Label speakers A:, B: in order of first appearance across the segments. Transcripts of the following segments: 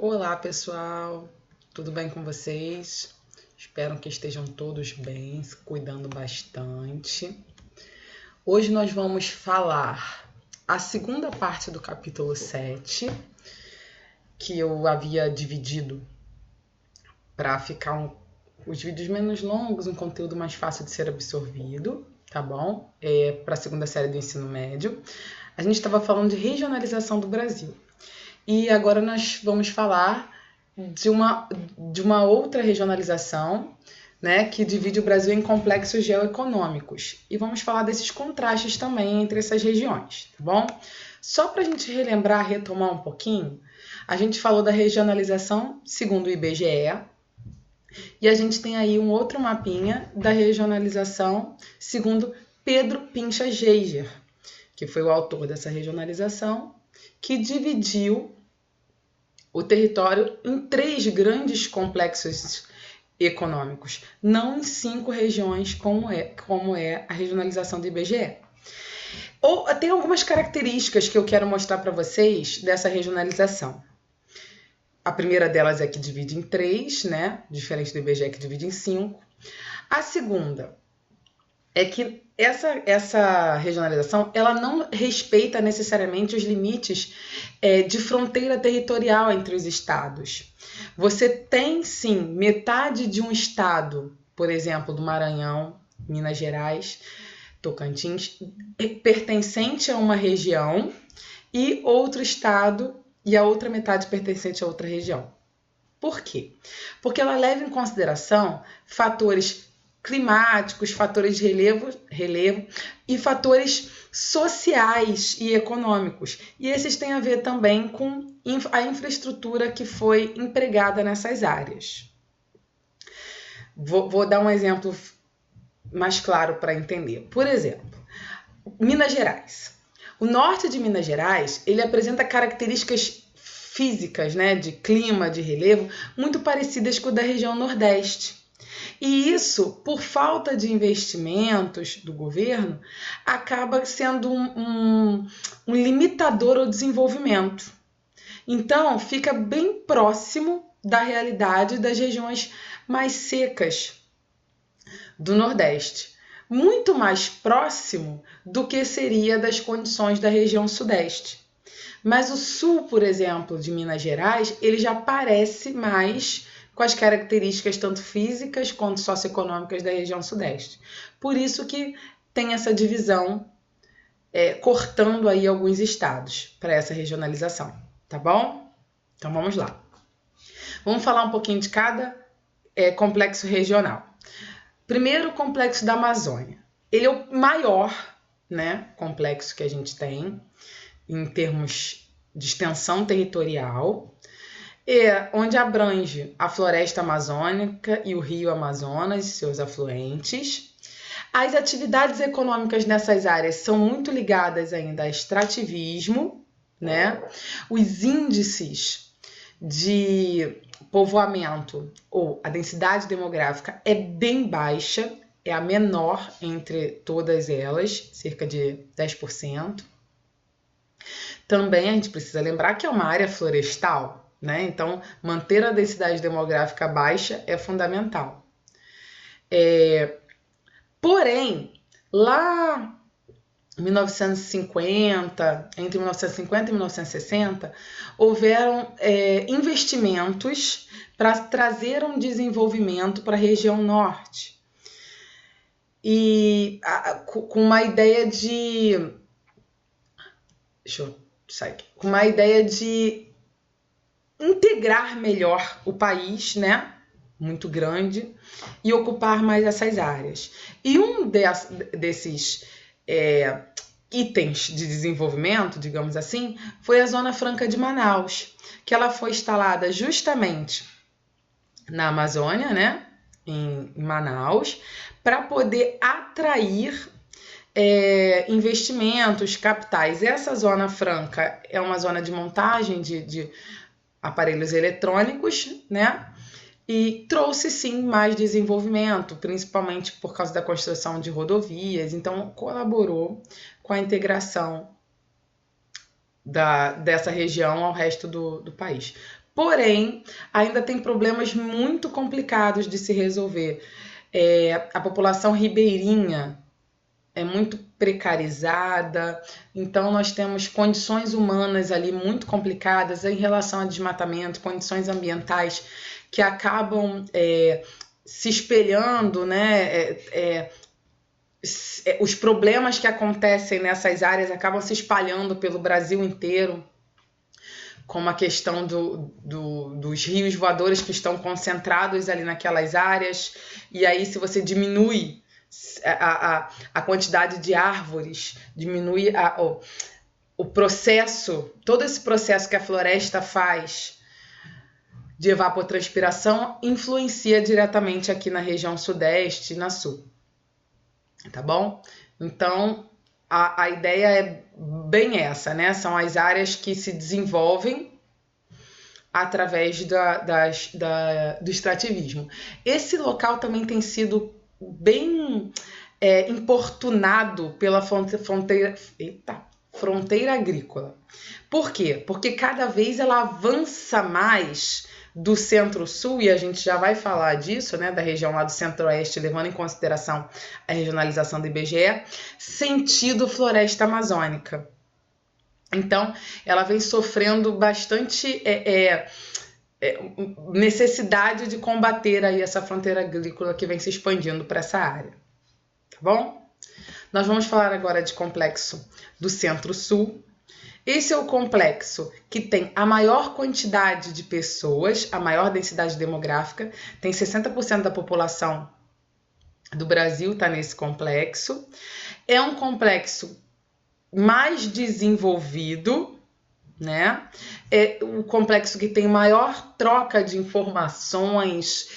A: Olá, pessoal, tudo bem com vocês? Espero que estejam todos bem, se cuidando bastante. Hoje nós vamos falar a segunda parte do capítulo 7, que eu havia dividido para ficar os vídeos menos longos, um conteúdo mais fácil de ser absorvido, tá bom? Para a segunda série do ensino médio. A gente estava falando de regionalização do Brasil. E agora nós vamos falar de uma outra regionalização, né, que divide o Brasil em complexos geoeconômicos. E vamos falar desses contrastes também entre essas regiões, tá bom? Só para a gente relembrar, retomar um pouquinho, a gente falou da regionalização segundo o IBGE, e a gente tem aí um outro mapinha da regionalização segundo Pedro Pincha Geiger, que foi o autor dessa regionalização, que dividiu o território em 3 grandes complexos econômicos, não em 5 regiões, como é a regionalização do IBGE. Tem algumas características que eu quero mostrar para vocês dessa regionalização. A primeira delas é que divide em 3, né? Diferente do IBGE que divide em 5. A segunda é que essa regionalização ela não respeita necessariamente os limites de fronteira territorial entre os estados. Você tem, sim, metade de um estado, por exemplo, do Maranhão, Minas Gerais, Tocantins, pertencente a uma região e outro estado e a outra metade pertencente a outra região. Por quê? Porque ela leva em consideração fatores climáticos, fatores de relevo e fatores sociais e econômicos. E esses têm a ver também com a infraestrutura que foi empregada nessas áreas. Vou dar um exemplo mais claro para entender. Por exemplo, Minas Gerais. O norte de Minas Gerais, ele apresenta características físicas, né, de clima, de relevo, muito parecidas com o da região Nordeste. E isso, por falta de investimentos do governo, acaba sendo um limitador ao desenvolvimento. Então, fica bem próximo da realidade das regiões mais secas do Nordeste. Muito mais próximo do que seria das condições da região Sudeste. Mas o sul, por exemplo, de Minas Gerais, ele já parece mais com as características tanto físicas quanto socioeconômicas da região Sudeste. Por isso que tem essa divisão, cortando aí alguns estados para essa regionalização, tá bom? Então vamos lá. Vamos falar um pouquinho de cada complexo regional. Primeiro, o complexo da Amazônia. Ele é o maior, né, complexo que a gente tem em termos de extensão territorial, onde abrange a floresta amazônica e o rio Amazonas e seus afluentes. As atividades econômicas nessas áreas são muito ligadas ainda ao extrativismo, né? Os índices de povoamento ou a densidade demográfica é bem baixa, é a menor entre todas elas, cerca de 10%. Também a gente precisa lembrar que é uma área florestal, né? Então, manter a densidade demográfica baixa é fundamental. Porém, lá em 1950, entre 1950 e 1960, houveram investimentos para trazer um desenvolvimento para a região norte. E com uma ideia de... com uma ideia de integrar melhor o país, né? Muito grande, e ocupar mais essas áreas. E um desses itens de desenvolvimento, digamos assim, foi a Zona Franca de Manaus, que ela foi instalada justamente na Amazônia, né? Em Manaus, para poder atrair investimentos, capitais. Essa Zona Franca é uma zona de montagem de aparelhos eletrônicos, né? E trouxe, sim, mais desenvolvimento, principalmente por causa da construção de rodovias. Então, colaborou com a integração dessa região ao resto do país. Porém, ainda tem problemas muito complicados de se resolver. A população ribeirinha é muito precarizada, então nós temos condições humanas ali muito complicadas em relação a desmatamento, condições ambientais que acabam se espelhando, né? Os problemas que acontecem nessas áreas acabam se espalhando pelo Brasil inteiro, como a questão dos rios voadores que estão concentrados ali naquelas áreas, e aí se você diminui a quantidade de árvores, diminui o processo, todo esse processo que a floresta faz de evapotranspiração influencia diretamente aqui na região sudeste e na sul, tá bom? Então, a ideia é bem essa, né? São as áreas que se desenvolvem através do extrativismo. Esse local também tem sido bem importunado pela fronteira agrícola. Por quê? Porque cada vez ela avança mais do centro-sul, e a gente já vai falar disso, né, da região lá do centro-oeste, levando em consideração a regionalização do IBGE, sentido floresta amazônica. Então, ela vem sofrendo bastante necessidade de combater aí essa fronteira agrícola que vem se expandindo para essa área, tá bom? Nós vamos falar agora de complexo do Centro-Sul. Esse é o complexo que tem a maior quantidade de pessoas, a maior densidade demográfica, tem 60% da população do Brasil está nesse complexo. É um complexo mais desenvolvido, né? É o complexo que tem maior troca de informações,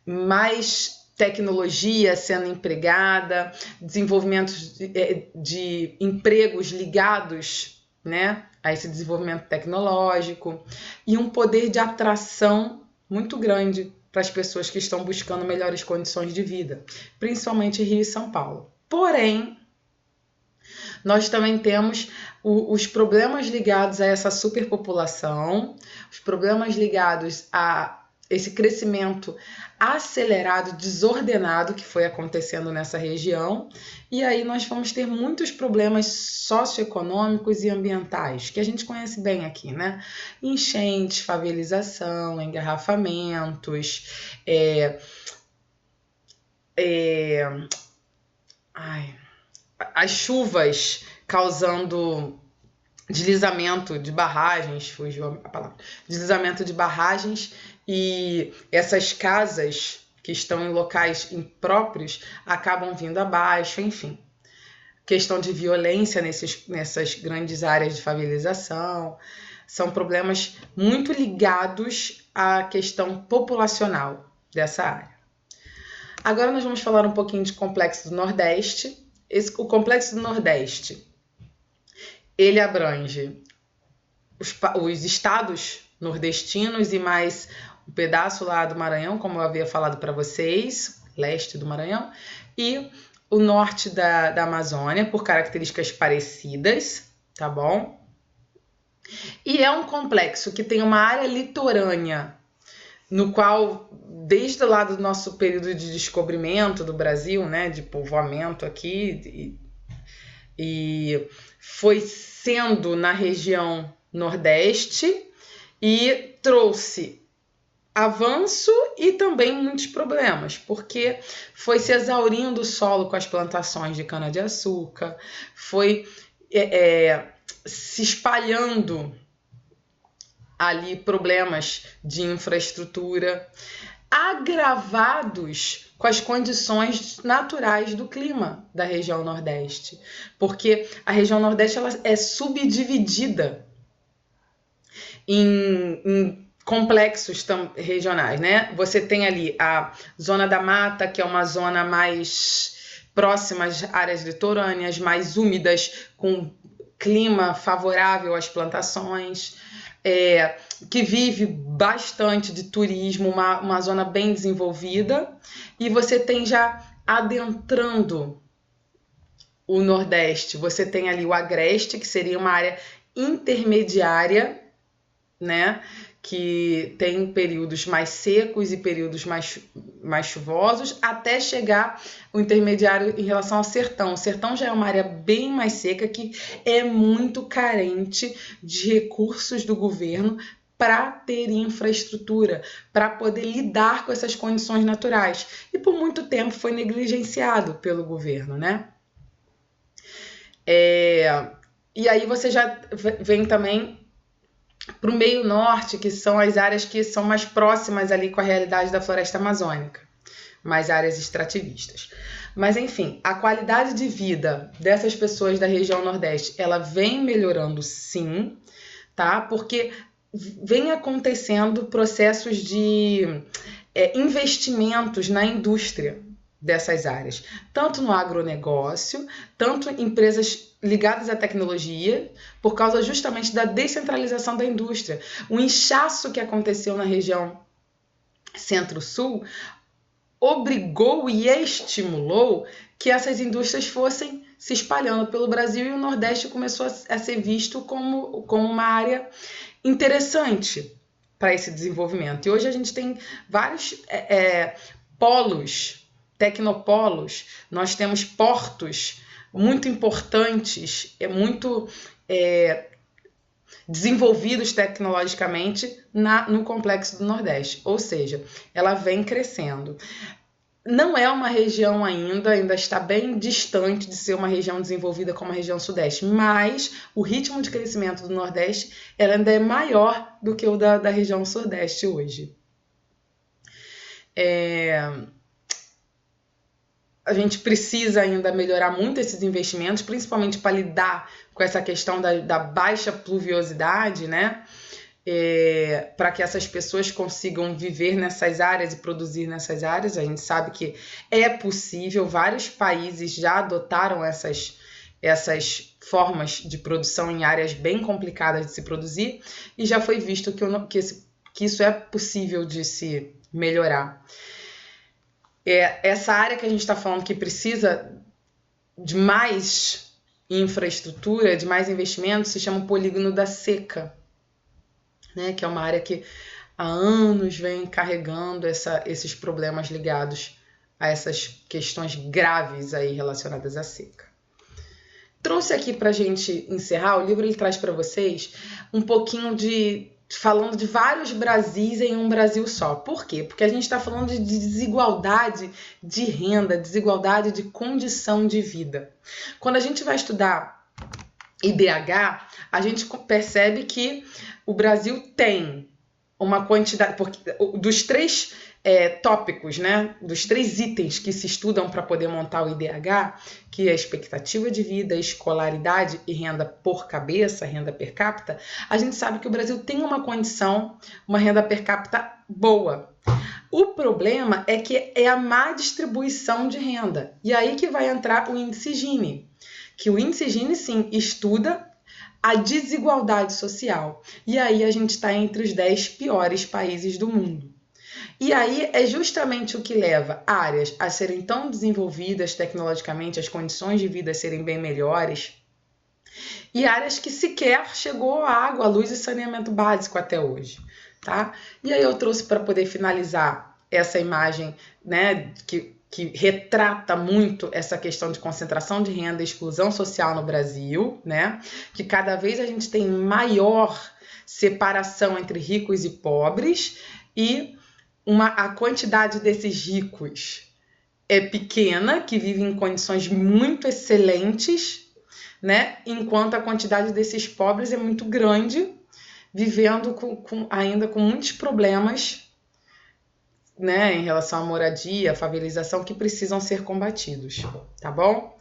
A: mais tecnologia sendo empregada, desenvolvimento de empregos ligados, né, a esse desenvolvimento tecnológico e um poder de atração muito grande para as pessoas que estão buscando melhores condições de vida, principalmente Rio e São Paulo. Porém, nós também temos os problemas ligados a essa superpopulação, os problemas ligados a esse crescimento acelerado, desordenado que foi acontecendo nessa região, e aí nós vamos ter muitos problemas socioeconômicos e ambientais, que a gente conhece bem aqui, né? Enchentes, favelização, engarrafamentos, as chuvas causando deslizamento de barragens, fugiu a palavra, deslizamento de barragens, e essas casas que estão em locais impróprios acabam vindo abaixo, enfim. Questão de violência nessas grandes áreas de favelização, são problemas muito ligados à questão populacional dessa área. Agora nós vamos falar um pouquinho de complexo do Nordeste. O complexo do Nordeste, ele abrange os estados nordestinos e mais um pedaço lá do Maranhão, como eu havia falado para vocês, leste do Maranhão, e o norte da Amazônia, por características parecidas, tá bom? E é um complexo que tem uma área litorânea, no qual, desde lá do nosso período de descobrimento do Brasil, né, de povoamento aqui, e foi sendo na região Nordeste e trouxe avanço e também muitos problemas, porque foi se exaurindo o solo com as plantações de cana-de-açúcar, foi se espalhando ali problemas de infraestrutura, agravados com as condições naturais do clima da região Nordeste, porque a região Nordeste ela é subdividida em complexos regionais, né? Você tem ali a zona da mata, que é uma zona mais próxima às áreas litorâneas, mais úmidas, com clima favorável às plantações, que vive bastante de turismo, uma zona bem desenvolvida, e você tem já adentrando o Nordeste, você tem ali o Agreste, que seria uma área intermediária, né, que tem períodos mais secos e períodos mais chuvosos, até chegar o intermediário em relação ao sertão. O sertão já é uma área bem mais seca, que é muito carente de recursos do governo para ter infraestrutura, para poder lidar com essas condições naturais. E por muito tempo foi negligenciado pelo governo, né? E aí você já vem também para o meio norte, que são as áreas que são mais próximas ali com a realidade da floresta amazônica, mais áreas extrativistas. Mas enfim, a qualidade de vida dessas pessoas da região Nordeste, ela vem melhorando sim, tá? Porque vem acontecendo processos de investimentos na indústria dessas áreas, tanto no agronegócio, tanto em empresas ligadas à tecnologia, por causa justamente da descentralização da indústria. O inchaço que aconteceu na região Centro-Sul obrigou e estimulou que essas indústrias fossem se espalhando pelo Brasil, e o Nordeste começou a ser visto como uma área interessante para esse desenvolvimento. E hoje a gente tem vários polos, tecnopolos, nós temos portos muito importantes, muito desenvolvidos tecnologicamente no complexo do Nordeste, ou seja, ela vem crescendo. Não é uma região ainda está bem distante de ser uma região desenvolvida como a região Sudeste, mas o ritmo de crescimento do Nordeste ainda é maior do que o da região Sudeste hoje. A gente precisa ainda melhorar muito esses investimentos, principalmente para lidar com essa questão da baixa pluviosidade, né? Para que essas pessoas consigam viver nessas áreas e produzir nessas áreas. A gente sabe que é possível, vários países já adotaram essas formas de produção em áreas bem complicadas de se produzir, e já foi visto que isso é possível de se melhorar. Essa área que a gente está falando que precisa de mais infraestrutura, de mais investimento, se chama Polígono da Seca, né? Que é uma área que há anos vem carregando esses problemas ligados a essas questões graves aí relacionadas à seca. Trouxe aqui para a gente encerrar, o livro ele traz para vocês um pouquinho falando de vários Brasis em um Brasil só. Por quê? Porque a gente está falando de desigualdade de renda, desigualdade de condição de vida. Quando a gente vai estudar IDH, a gente percebe que o Brasil tem uma quantidade, dos 3 tópicos, né, dos 3 itens que se estudam para poder montar o IDH, que é a expectativa de vida, escolaridade e renda por cabeça, renda per capita, a gente sabe que o Brasil tem uma renda per capita boa. O problema é que é a má distribuição de renda. E aí que vai entrar o índice Gini, que o índice Gini, sim, estuda a desigualdade social. E aí a gente está entre os 10 piores países do mundo. E aí é justamente o que leva áreas a serem tão desenvolvidas tecnologicamente, as condições de vida serem bem melhores, e áreas que sequer chegou a água, a luz e saneamento básico até hoje, tá? E aí eu trouxe para poder finalizar essa imagem, né, que retrata muito essa questão de concentração de renda e exclusão social no Brasil, né? Que cada vez a gente tem maior separação entre ricos e pobres, e a quantidade desses ricos é pequena, que vivem em condições muito excelentes, né? Enquanto a quantidade desses pobres é muito grande, vivendo ainda com muitos problemas, né, em relação à moradia, à favelização, que precisam ser combatidos, tá bom?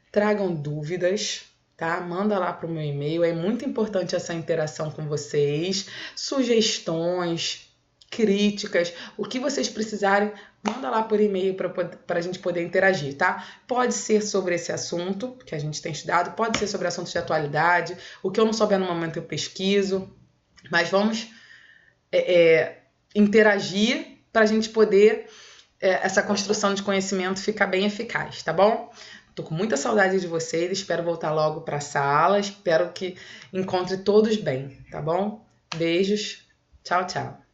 A: Tragam dúvidas, tá? Manda lá para o meu e-mail, é muito importante essa interação com vocês, sugestões, críticas, o que vocês precisarem, manda lá por e-mail para a gente poder interagir, tá? Pode ser sobre esse assunto que a gente tem estudado, pode ser sobre assuntos de atualidade, o que eu não souber no momento eu pesquiso, mas vamos interagir para a gente poder, essa construção de conhecimento ficar bem eficaz, tá bom? Tô com muita saudade de vocês, espero voltar logo para a sala, espero que encontre todos bem, tá bom? Beijos. Tchau, tchau.